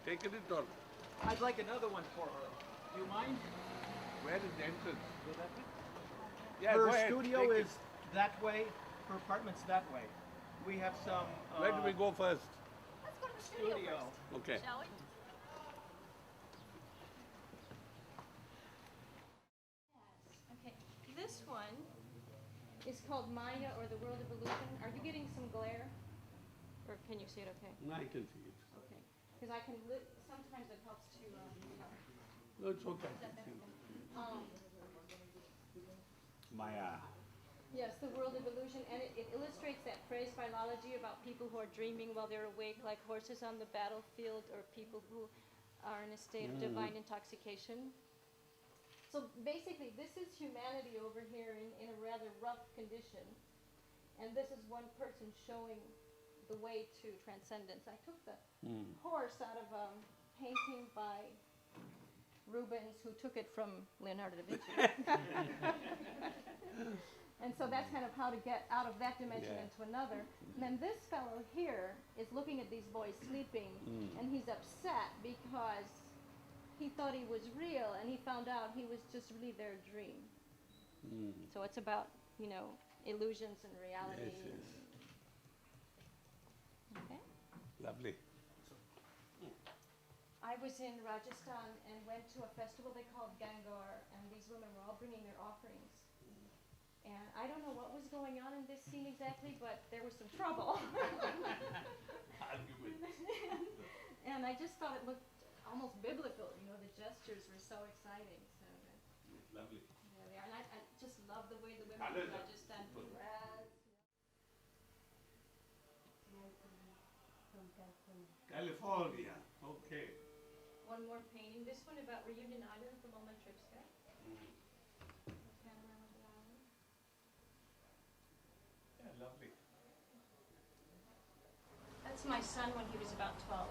taken it or? I'd like another one for her. Do you mind? Where is the entrance? Go that way? Yeah, Her go ahead, studio take is that way. Her apartment's that way. We have some. Where do we go first? Let's go to the studio first, Okay. shall we? Okay, this one is called Maya, or the World of Illusion. Are you getting some glare? Or can you see it okay? No, I can see it. Okay. Because I can, sometimes it helps to, No, it's okay. is that better? Maya. Yes, the World of Illusion, and it illustrates that phrase philology about people who are dreaming while they're awake, like horses on the battlefield, or people who are in a state of divine intoxication. So basically, this is humanity over here in a rather rough condition, and this is one person showing the way to transcendence. I took the horse out of a painting by Rubens, who took it from Leonardo da Vinci. And so that's kind of how to get out of that dimension into another. And then this fellow here is looking at these boys sleeping, and he's upset because he thought he was real, and he found out he was just really their dream. So it's about, you know, illusions and reality. Yes, yes. Okay. Lovely. I was in Rajasthan and went to a festival they called Gangar, and these women were all bringing their offerings. And I don't know what was going on in this scene exactly, but there was some trouble. And I just thought it looked almost biblical, you know, the gestures were so exciting. So Lovely. there they are. And I just love the way the women in Rajasthan dress. California. Okay. One more painting. This one about Reunion Island from all my trips there. Panorama of the island. Yeah, lovely. That's my son when he was about 12.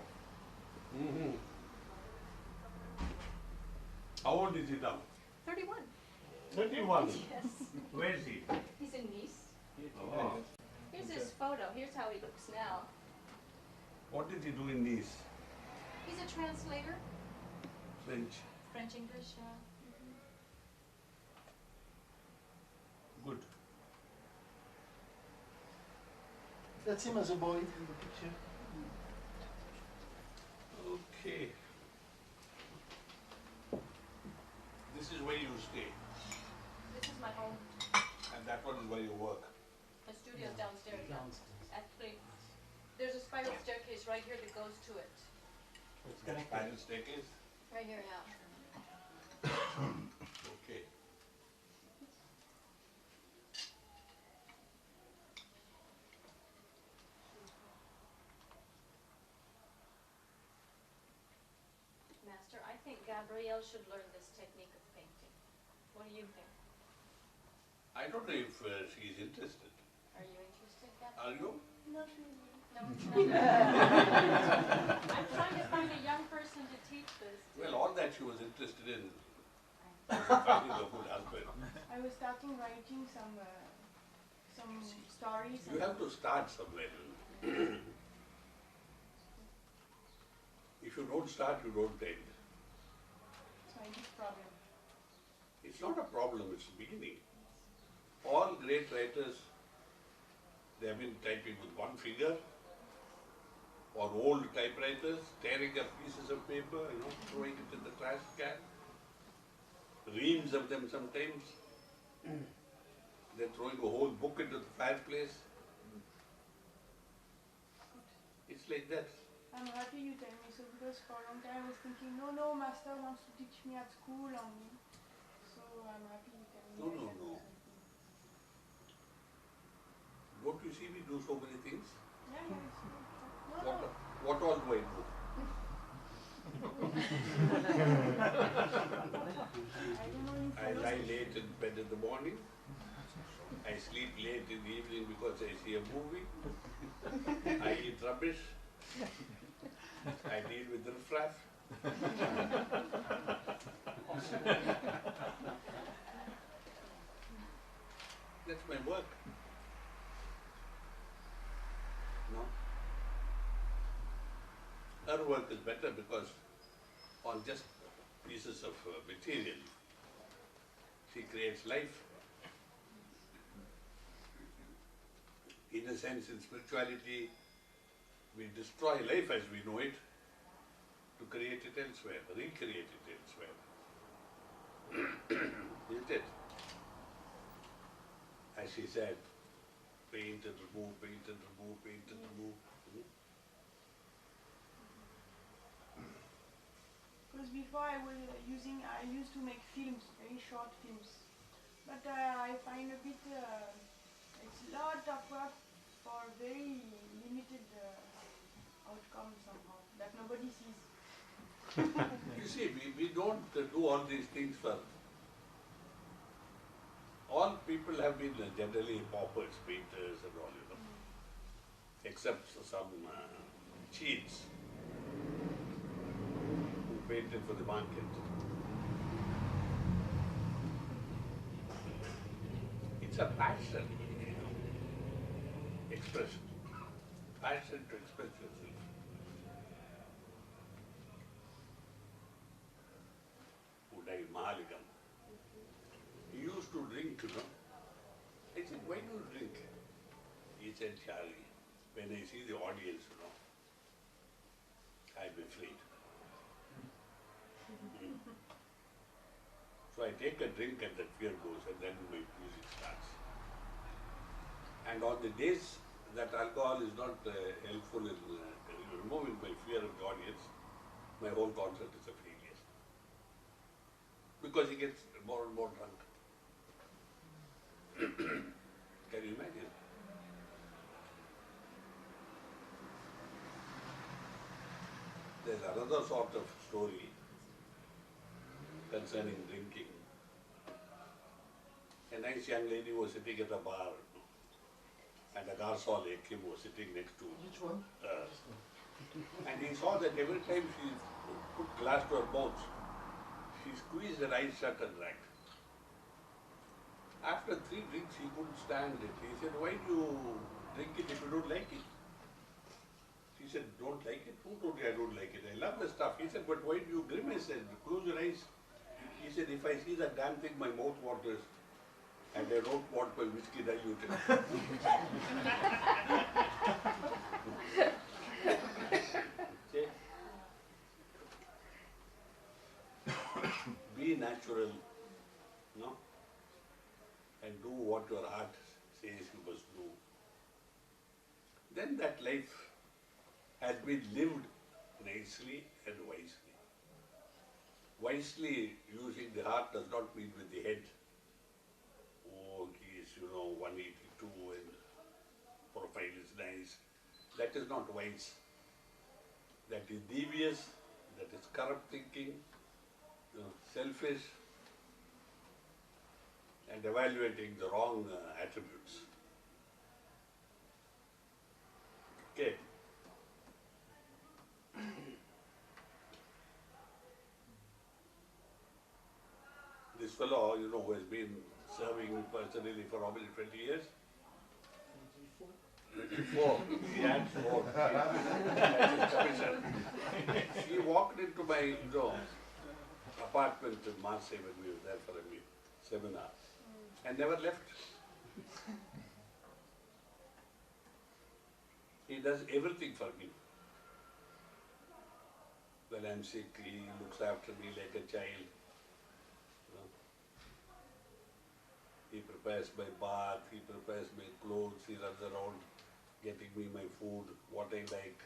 How old is he now? 31. 31. Yes. Where is he? He's in Nice. Oh. Here's his photo. Here's how he looks now. What did he do in these? He's a translator. French. French-English, yeah. Good. That's him as a boy in the picture. Okay. This is where you stay, This is my home. and that one is where you work. The studio's downstairs. Downstairs. Actually, there's a spiral staircase right here that goes to it. It's connected. Spiral staircase. Right here, yeah. Okay. Master, I think Gabrielle should learn this technique of painting. What do you think? I don't know if she's interested. Are you interested, Gabrielle? Are you? Not really. No, I'm trying to find a young person to teach this. Well, all that she was interested in was finding a good husband. I was starting writing some stories. You have to start somewhere. If you don't start, you don't end. It's my big problem. It's not a problem, it's a beginning. All great writers, they have been typing with one finger, or old typewriters, tearing up pieces of paper, you know, throwing it in the trash can. Reams of them sometimes. They're throwing a whole book into the fireplace. It's like that. I'm happy you tell me so, because for a long time I was thinking, no, master wants to teach me at school only. So I'm happy you tell me. No, no, no. Don't you see we do so many things? Yeah, it's good. What all do I do? I don't know if I lie late in bed in the morning. I sleep late in the evening because I see a movie. I eat rubbish. I deal with riffraff. That's my work. No? A her work is better because on just pieces of material, she creates life. In a sense, in spirituality, we destroy life as we know it to create it elsewhere, recreate it elsewhere. Isn't it? As she said, paint and remove, paint and remove, paint and remove. Because before I used to make films, very short films. But I find a bit, it's a lot of work for very limited outcome somehow, that nobody sees. You see, we don't do all these things for... All people have been generally paupers, painters and all, you know. Except some cheats who painted for the market. It's a passion, you know, expression. Passion to express yourself. Who died, Mahaligam. He used to drink, you know. I said, why do you drink? He said, Chari, when I see the audience, you know, I'm afraid. So I take a drink and that fear goes and then my music starts. And on the days that alcohol is not helpful in removing my fear of the audience, my whole concert is a failure. Because he gets more and more drunk. Can you imagine? There's another sort of story concerning drinking. A nice young lady was sitting at a bar and a garçon like him was sitting next to Which one? her. And he saw that every time she put glass to her mouth, she squeezed her eyes shut and drank. After 3 drinks, he couldn't stand it. He said, why do you drink it if you don't like it? She said, don't like it? Who told you I don't like it? I love the stuff. He said, but why do you grimace and close your eyes? He said, if I see that damn thing, my mouth waters. And I don't want my whiskey diluted. Okay? Be natural, no? And do what your heart says you must do. Then that life has been lived nicely and wisely. Wisely using the heart does not mean with the head. Oh, he is, 182 and profile is nice. That is not wise. That is devious, that is corrupt thinking, selfish, and evaluating the wrong attributes. Okay. This fellow, who has been serving me personally for how many, 20 years? 24. He had 4. That's his commission. He walked into my apartment in Marseille when we were there for a seminar and never left. He does everything for me. When I'm sick, he looks after me like a child. He prepares my bath, he prepares my clothes, he runs around getting me my food, what I like.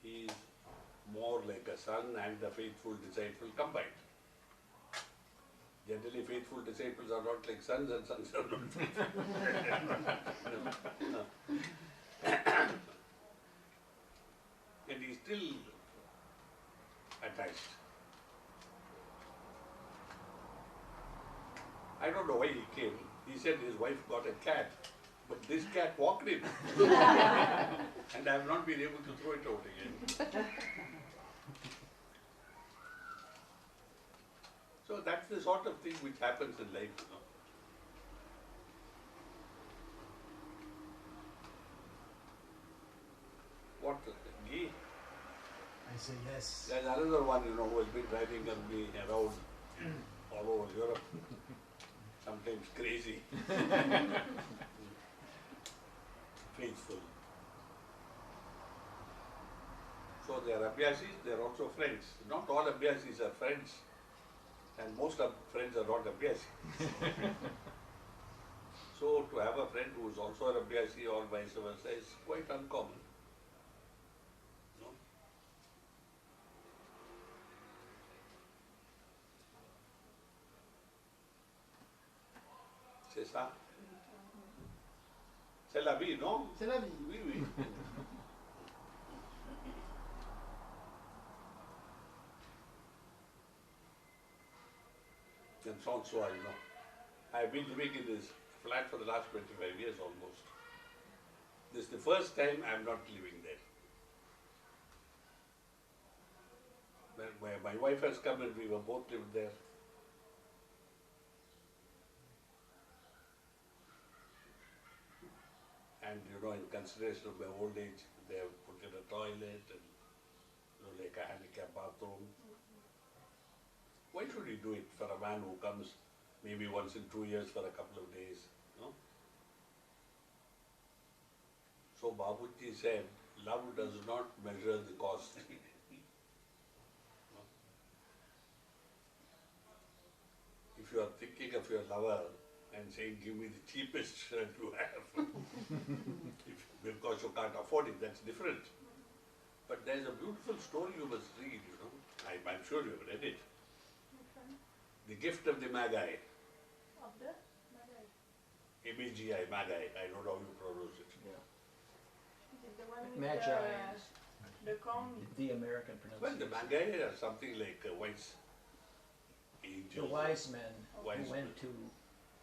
He is more like a son and a faithful disciple combined. Generally, faithful disciples are not like sons and sons are not faithful. No. And he is still attached. I don't know why he came. He said his wife got a cat, but this cat walked in. And I have not been able to throw it out again. So that's the sort of thing which happens in life, Yes. There's another one, who has been driving me around all over Europe. Sometimes crazy. Faithful. So they are abhyasis, they are also friends. Not all abhyasis are friends. And most of friends are not abhyasis. So to have a friend who is also an abhyasi or vice versa is quite uncommon. No? C'est ça. C'est la vie, non? C'est la vie. Oui, oui. And so on, so I know. I've been living in this flat for the last 25 years almost. This is the first time I'm not living there. When my wife has come and we were both living there. And in consideration of my old age, they have put in a toilet and like a handicap bathroom. Why should we do it for a man who comes maybe once in 2 years for a couple of days? No? So Babuji said, love does not measure the cost. No? If you are thinking of your lover and saying, give me the cheapest shirt you have, because you can't afford it, that's different. But there's a beautiful story you must read, I'm sure you've read it. The Gift of the Magi. Of the Magi. M-A-G-I, Magi. I don't know how you pronounce it. Yeah. Is it the one with Magi. the comb? The American Well, pronunciation. the Magi are something like wise angels. The wise men Wise who went men. to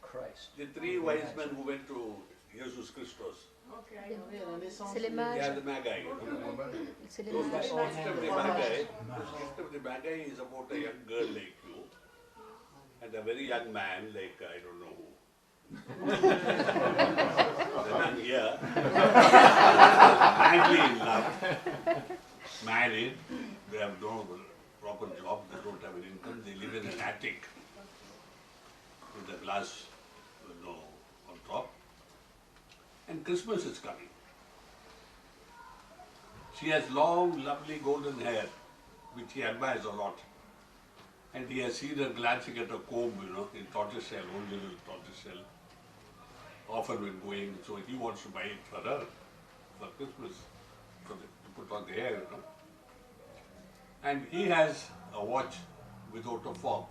Christ. The three wise men who went to Jesus Christos. Okay, I know. Oui, la naissance. C'est les They mages. are the Magi. C'est les So the mages. gift of the Magi, the gift of the Magi is about a young girl like you and a very young man like I don't know who. Then I'm here, madly in love, married, they have no proper job, they don't have an income, they live in an attic with a glass on top. And Christmas is coming. She has long, lovely golden hair, which he admires a lot. And he has seen her glancing at a comb, in tortoiseshell, old little tortoiseshell, often when going, so he wants to buy it for her, for Christmas, to put on the hair, And he has a watch without a fob.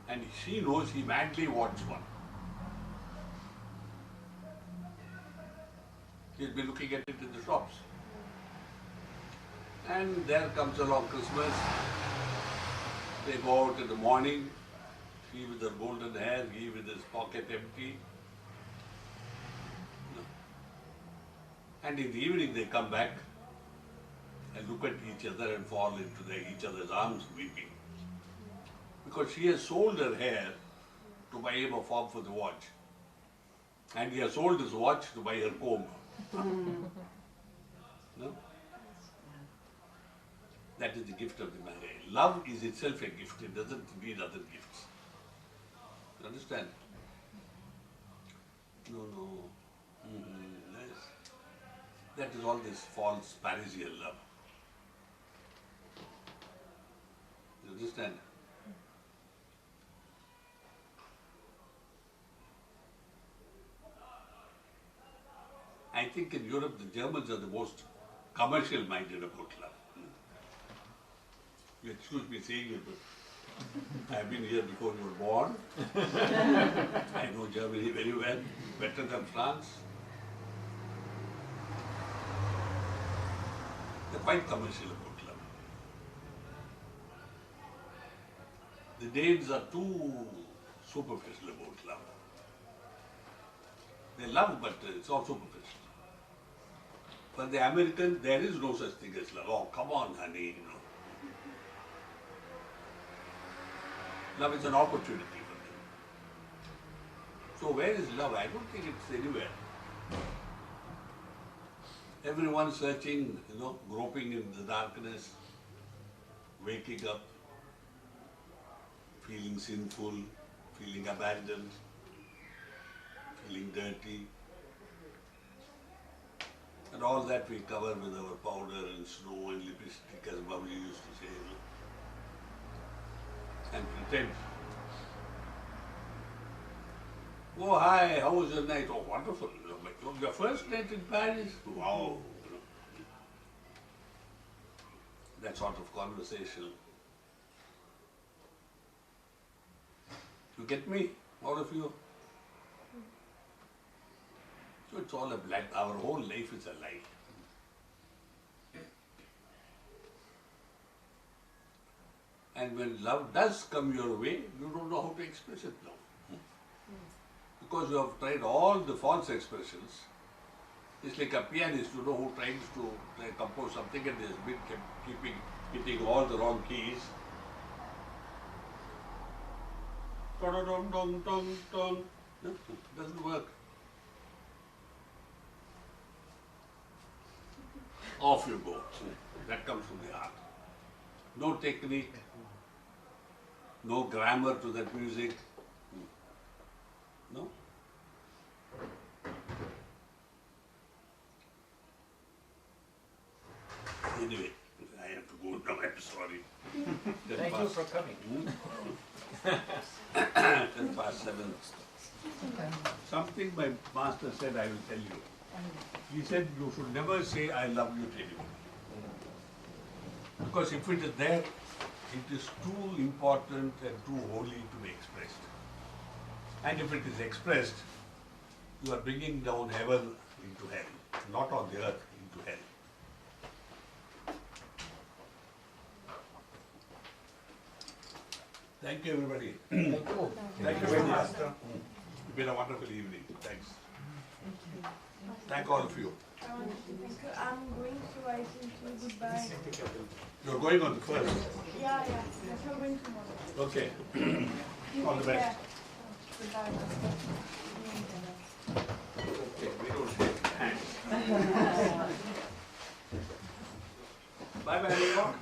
And she knows he madly wants one. He's been looking at it in the shops. And there comes along Christmas. They go out in the morning, she with her golden hair, he with his pocket empty. And in the evening they come back and look at each other and fall into each other's arms weeping. Because she has sold her hair to buy him a fob for the watch. And he has sold his watch to buy her comb. No? That is the gift of the Magi. Love is itself a gift, it doesn't need other gifts. You understand? No. Yes. That is all this false Parisian love. You understand? I think in Europe the Germans are the most commercial minded about love. You excuse me saying it, but I've been here before you were born. I know Germany very well, better than France. They're quite commercial about love. The Danes are too superficial about love. They love, but it's all superficial. For the American, there is no such thing as love. Oh, come on, honey, Love is an opportunity for them. So where is love? I don't think it's anywhere. Everyone searching, groping in the darkness. waking up, feeling sinful, feeling abandoned, feeling dirty. And all that we cover with our powder and snow and lipstick, as Babji used to say, you know, and pretend. Oh, hi, how was your night? Oh, wonderful. Your first night in Paris? Wow. You know. That sort of conversation. You get me, all of you? So it's all a black, our whole life is a lie. And when love does come your way, you don't know how to express it now. Because you have tried all the false expressions. It's like a pianist, you know, who tries to compose something and has been keeping hitting all the wrong keys. Doesn't work. Off you go. That comes from the heart. No technique, no grammar to that music. No? Anyway, I have to go now, I'm sorry. Thank you for coming. 7:10. Something my master said I will tell you. He said you should never say I love you to anybody. Because if it is there, it is too important and too holy to be expressed. And if it is expressed, you are bringing down heaven into hell, not on the earth into hell. Thank you, everybody. Thank you. Thank you very much. It's been a wonderful evening. Thanks. Thank all of you. I'm going to write into goodbye. You're going on the first. Yeah. That's not going tomorrow. Okay. All the best. Goodbye. Okay, we don't shake hands. Bye bye, everyone.